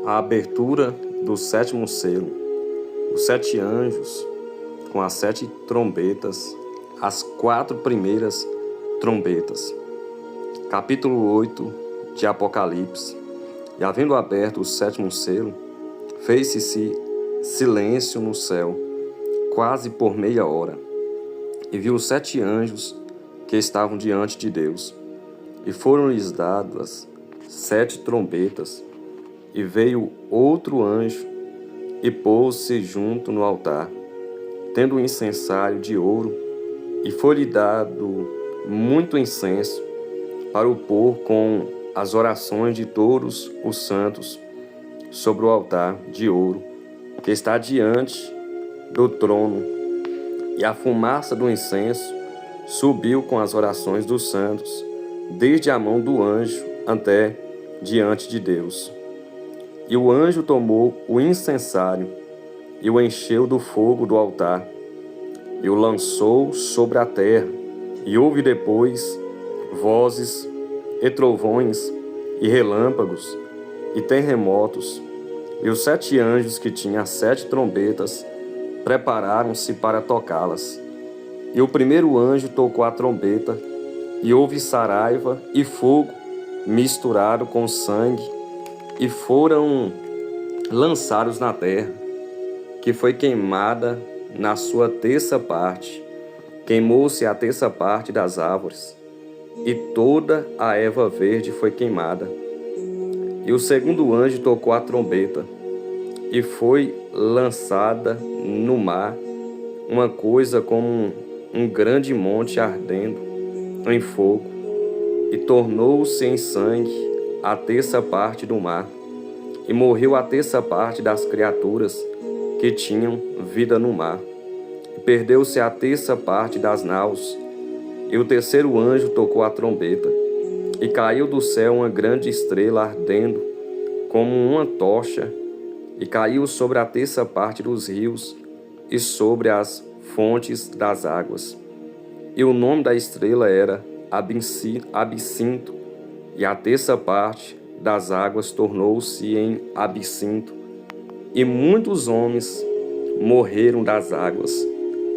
A abertura do sétimo selo, os 7 anjos com as 7 trombetas, as 4 primeiras trombetas. Capítulo 8 de Apocalipse. E havendo aberto o sétimo selo, fez-se silêncio no céu, quase por meia hora. E viu os 7 anjos que estavam diante de Deus, e foram-lhes dadas 7 trombetas. E veio outro anjo e pôs-se junto no altar, tendo um incensário de ouro, e foi-lhe dado muito incenso para o pôr com as orações de todos os santos sobre o altar de ouro que está diante do trono. E a fumaça do incenso subiu com as orações dos santos, desde a mão do anjo até diante de Deus. E o anjo tomou o incensário e o encheu do fogo do altar e o lançou sobre a terra. E houve depois vozes e trovões e relâmpagos e terremotos. E os 7 anjos que tinham as 7 trombetas prepararam-se para tocá-las. E o primeiro anjo tocou a trombeta, e houve saraiva e fogo misturado com sangue, e foram lançados na terra, que foi queimada na sua terça parte. Queimou-se a terça parte das árvores, e toda a erva verde foi queimada. E o segundo anjo tocou a trombeta, e foi lançada no mar uma coisa como um grande monte ardendo em fogo, e tornou-se em sangue a terça parte do mar, e morreu a terça parte das criaturas que tinham vida no mar, e perdeu-se a terça parte das naus. E o terceiro anjo tocou a trombeta, e caiu do céu uma grande estrela ardendo como uma tocha, e caiu sobre a terça parte dos rios e sobre as fontes das águas. E o nome da estrela era Absinto, e a terça parte das águas tornou-se em absinto. E muitos homens morreram das águas,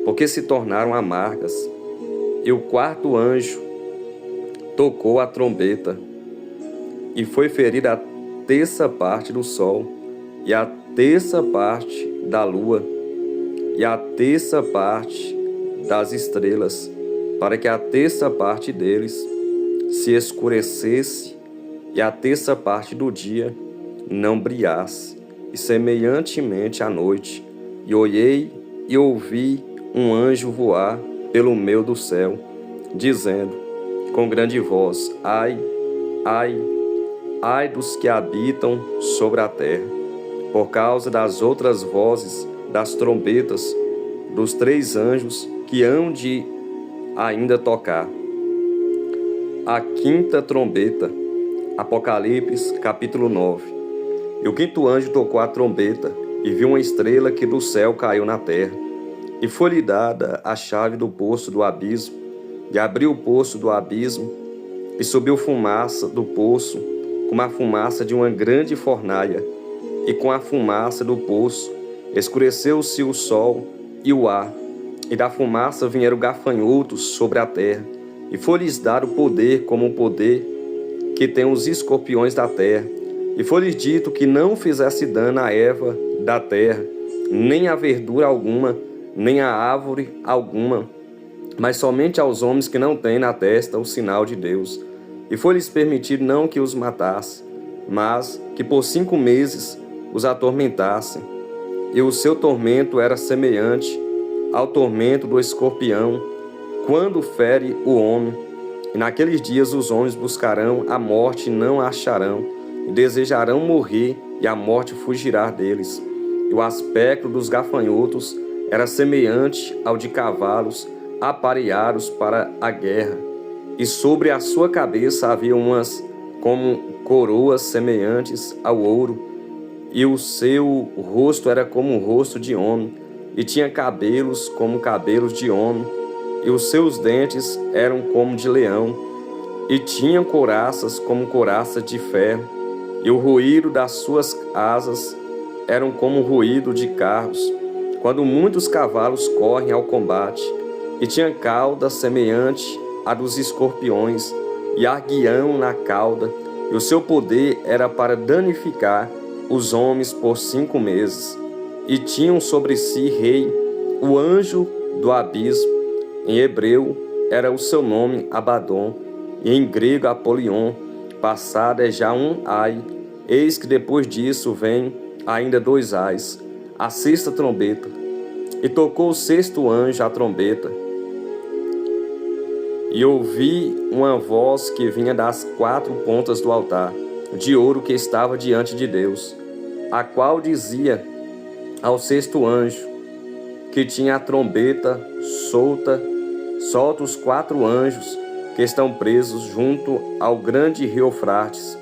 porque se tornaram amargas. E o quarto anjo tocou a trombeta, e foi ferida a terça parte do sol, e a terça parte da lua, e a terça parte das estrelas, para que a terça parte deles se escurecesse, e a terça parte do dia não brilhasse, e semelhantemente à noite. E olhei e ouvi um anjo voar pelo meio do céu, dizendo com grande voz: Ai, ai, ai dos que habitam sobre a terra, por causa das outras vozes das trombetas dos 3 anjos que hão de ainda tocar. A quinta trombeta. Apocalipse, capítulo 9. E o quinto anjo tocou a trombeta, e viu uma estrela que do céu caiu na terra, e foi-lhe dada a chave do poço do abismo, e abriu o poço do abismo, e subiu fumaça do poço, como a fumaça de uma grande fornalha, e com a fumaça do poço escureceu-se o sol e o ar, e da fumaça vieram gafanhotos sobre a terra, e foi-lhes dado poder como o poder que tem os escorpiões da terra, e foi-lhes dito que não fizesse dano à erva da terra, nem a verdura alguma, nem a árvore alguma, mas somente aos homens que não têm na testa o sinal de Deus. E foi-lhes permitido não que os matasse, mas que por 5 meses os atormentassem. E o seu tormento era semelhante ao tormento do escorpião, quando fere o homem. E naqueles dias os homens buscarão a morte e não a acharão, e desejarão morrer, e a morte fugirá deles. E o aspecto dos gafanhotos era semelhante ao de cavalos apareados para a guerra, e sobre a sua cabeça havia umas como coroas semelhantes ao ouro, e o seu rosto era como o rosto de homem, e tinha cabelos como cabelos de homem, e os seus dentes eram como de leão, e tinham couraças como couraças de ferro, e o ruído das suas asas eram como o ruído de carros, quando muitos cavalos correm ao combate, e tinha cauda semelhante à dos escorpiões, e aguião na cauda, e o seu poder era para danificar os homens por 5 meses. E tinham sobre si rei, o anjo do abismo. Em hebreu era o seu nome Abaddon, e em grego Apolion, passado é já um ai. Eis que depois disso vem ainda 2 ais, a 6ª trombeta. E tocou o 6º anjo a trombeta, e ouvi uma voz que vinha das 4 pontas do altar, de ouro que estava diante de Deus, a qual dizia ao 6º anjo, que tinha a trombeta solta os 4 anjos que estão presos junto ao grande rio Eufrates.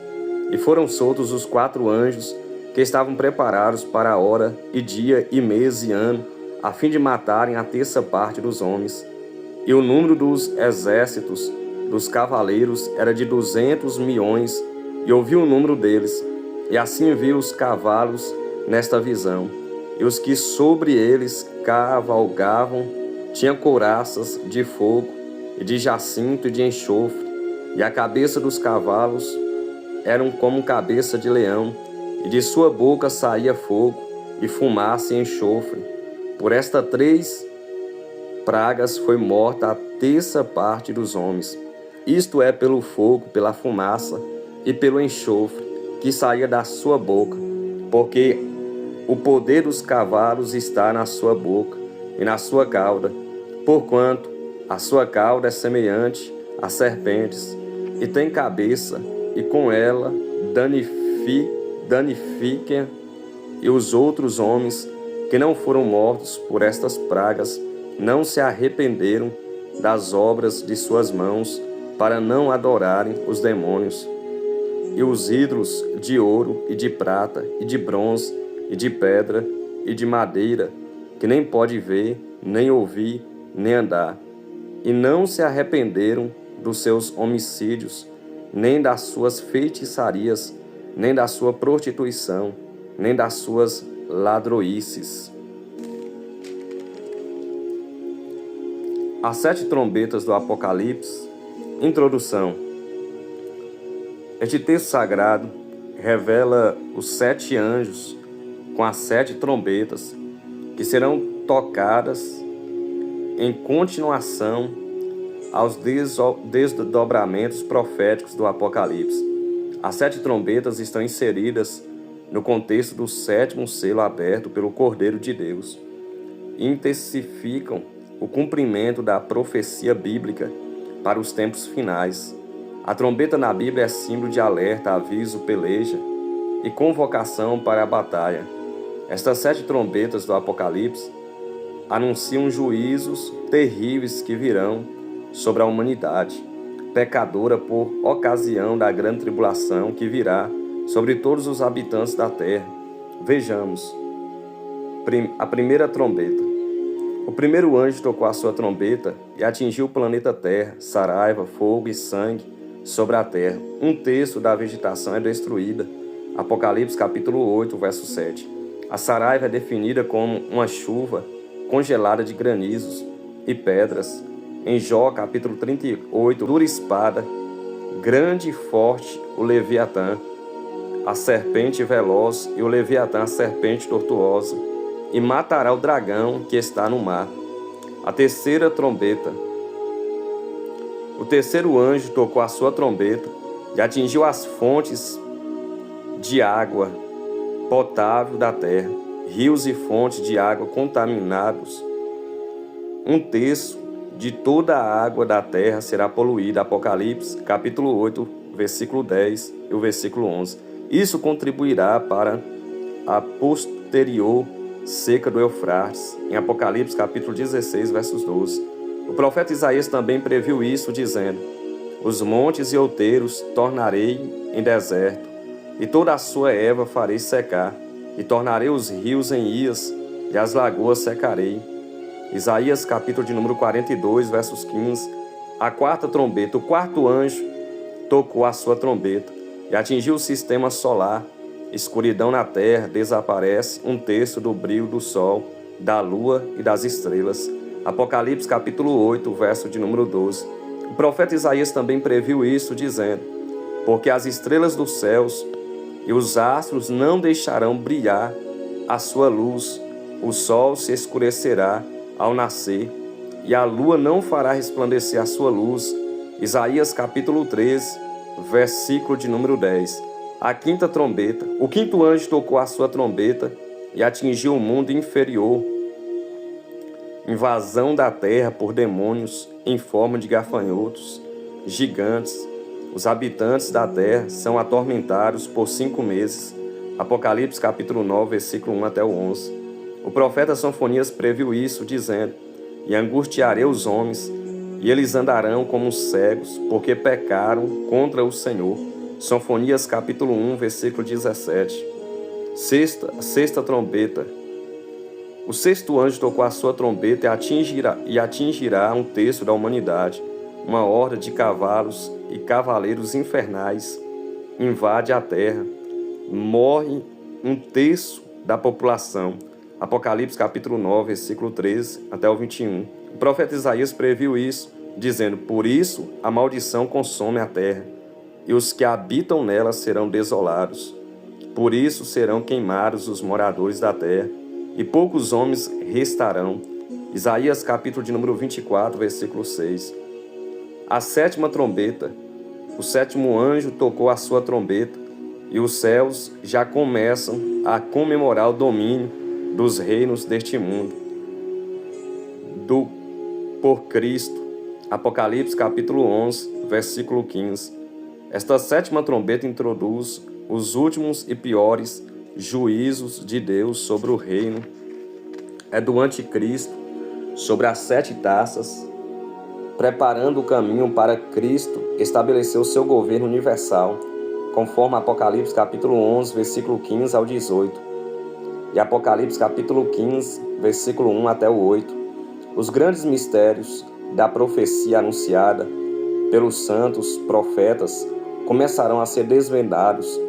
E foram soltos os 4 anjos que estavam preparados para a hora, e dia, e mês, e ano, a fim de matarem a 1/3 parte dos homens. E o número dos exércitos dos cavaleiros era de 200 milhões, e ouvi o número deles, e assim vi os cavalos nesta visão. E os que sobre eles cavalgavam tinham couraças de fogo, e de jacinto e de enxofre, e a cabeça dos cavalos eram como cabeça de leão, e de sua boca saía fogo, e fumaça e enxofre. Por estas 3 pragas foi morta a 1/3 parte dos homens, isto é, pelo fogo, pela fumaça e pelo enxofre que saía da sua boca, porque o poder dos cavalos está na sua boca e na sua cauda, porquanto a sua cauda é semelhante a serpentes, e tem cabeça, e com ela danifiquem e os outros homens que não foram mortos por estas pragas não se arrependeram das obras de suas mãos, para não adorarem os demônios e os ídolos de ouro e de prata e de bronze e de pedra e de madeira, que nem pode ver, nem ouvir, nem andar. E não se arrependeram dos seus homicídios, nem das suas feitiçarias, nem da sua prostituição, nem das suas ladroices. As 7 trombetas do Apocalipse. Introdução. Este texto sagrado revela os 7 anjos com as 7 trombetas que serão tocadas em continuação aos desdobramentos proféticos do Apocalipse. As 7 trombetas estão inseridas no contexto do 7º selo aberto pelo Cordeiro de Deus e intensificam o cumprimento da profecia bíblica para os tempos finais. A trombeta na Bíblia é símbolo de alerta, aviso, peleja e convocação para a batalha. Estas 7 trombetas do Apocalipse anunciam juízos terríveis que virão sobre a humanidade pecadora por ocasião da grande tribulação que virá sobre todos os habitantes da terra. Vejamos. A primeira trombeta. O primeiro anjo tocou a sua trombeta e atingiu o planeta Terra, saraiva, fogo e sangue sobre a terra. 1/3 da vegetação é destruída. Apocalipse capítulo 8, verso 7. A saraiva é definida como uma chuva congelada de granizos e pedras. Em Jó capítulo 38, dura espada, grande e forte o Leviatã, a serpente veloz, e o Leviatã a serpente tortuosa, e matará o dragão que está no mar. A terceira trombeta. O terceiro anjo tocou a sua trombeta e atingiu as fontes de água potável da terra, rios e fontes de água contaminados. 1/3 de toda a água da terra será poluída. Apocalipse capítulo 8, versículo 10 e o versículo 11. Isso contribuirá para a posterior seca do Eufrates, em Apocalipse capítulo 16, versos 12. O profeta Isaías também previu isso, dizendo: os montes e outeiros tornarei em deserto, e toda a sua erva farei secar, e tornarei os rios em ias, e as lagoas secarei. Isaías capítulo de número 42, versos 15. A quarta trombeta. O quarto anjo tocou a sua trombeta, e atingiu o sistema solar. Escuridão na terra, desaparece 1/3 do brilho do sol, da lua e das estrelas. Apocalipse capítulo 8, verso de número 12. O profeta Isaías também previu isso, dizendo: porque as estrelas dos céus e os astros não deixarão brilhar a sua luz, o sol se escurecerá ao nascer, e a lua não fará resplandecer a sua luz. Isaías capítulo 13, versículo de número 10. A quinta trombeta. O quinto anjo tocou a sua trombeta e atingiu o mundo inferior. Invasão da terra por demônios em forma de gafanhotos, gigantes. Os habitantes da terra são atormentados por 5 meses. Apocalipse capítulo 9, versículo 1 até o 11. O profeta Sofonias previu isso, dizendo: e angustiarei os homens, e eles andarão como cegos, porque pecaram contra o Senhor. Sofonias capítulo 1, versículo 17. Sexta trombeta. O sexto anjo tocou a sua trombeta e atingirá 1/3 da humanidade. Uma horda de cavalos e cavaleiros infernais invade a terra. Morre 1/3 da população. Apocalipse capítulo 9, versículo 13 até o 21. O profeta Isaías previu isso, dizendo: por isso a maldição consome a terra, e os que habitam nela serão desolados. Por isso serão queimados os moradores da terra, e poucos homens restarão. Isaías capítulo de número 24, versículo 6. A sétima trombeta. O sétimo anjo tocou a sua trombeta, e os céus já começam a comemorar o domínio dos reinos deste mundo, por Cristo. Apocalipse capítulo 11, versículo 15. Esta sétima trombeta introduz os últimos e piores juízos de Deus sobre o reino do anticristo, sobre as 7 taças, preparando o caminho para Cristo estabelecer o seu governo universal, conforme Apocalipse capítulo 11, versículo 15 ao 18. E Apocalipse capítulo 15, versículo 1 até o 8. Os grandes mistérios da profecia anunciada pelos santos profetas começarão a ser desvendados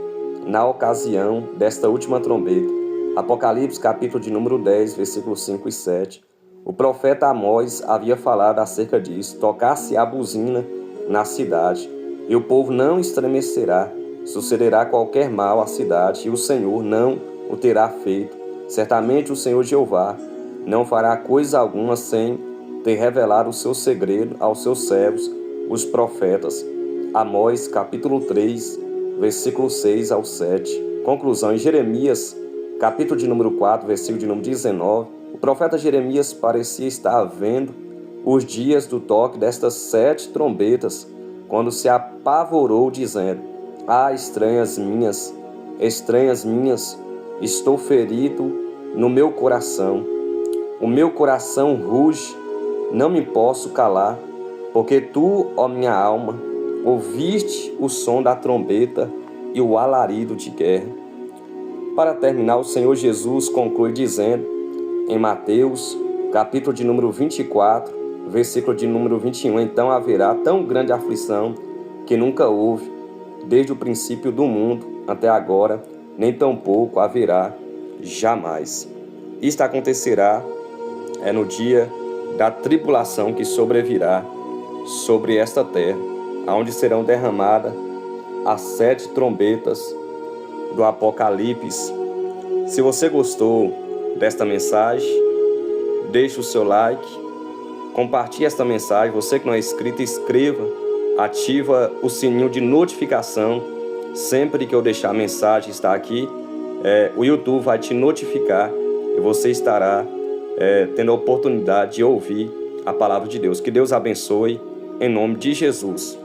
na ocasião desta última trombeta. Apocalipse capítulo de número 10, versículos 5 e 7. O profeta Amós havia falado acerca disso: tocar-se a buzina na cidade, e o povo não estremecerá. Sucederá qualquer mal à cidade, e o Senhor não o terá feito. Certamente o Senhor Jeová não fará coisa alguma sem ter revelado o seu segredo aos seus servos, os profetas. Amós capítulo 3, versículo 6 ao 7. Conclusão. Em Jeremias capítulo de número 4, versículo de número 19, o profeta Jeremias parecia estar vendo os dias do toque destas 7 trombetas, quando se apavorou, dizendo: ah, estranhas minhas, estou ferido no meu coração. O meu coração ruge, não me posso calar, porque tu, ó minha alma, ouviste o som da trombeta e o alarido de guerra. Para terminar, o Senhor Jesus conclui dizendo, em Mateus, capítulo de número 24, versículo de número 21, então haverá tão grande aflição que nunca houve, desde o princípio do mundo até agora, nem tampouco haverá jamais. Isto acontecerá no dia da tribulação que sobrevirá sobre esta terra, onde serão derramadas as 7 trombetas do Apocalipse. Se você gostou desta mensagem, deixe o seu like, compartilhe esta mensagem. Você que não é inscrito, inscreva, ativa o sininho de notificação. Sempre que eu deixar a mensagem está aqui, o YouTube vai te notificar e você estará tendo a oportunidade de ouvir a palavra de Deus. Que Deus abençoe, em nome de Jesus.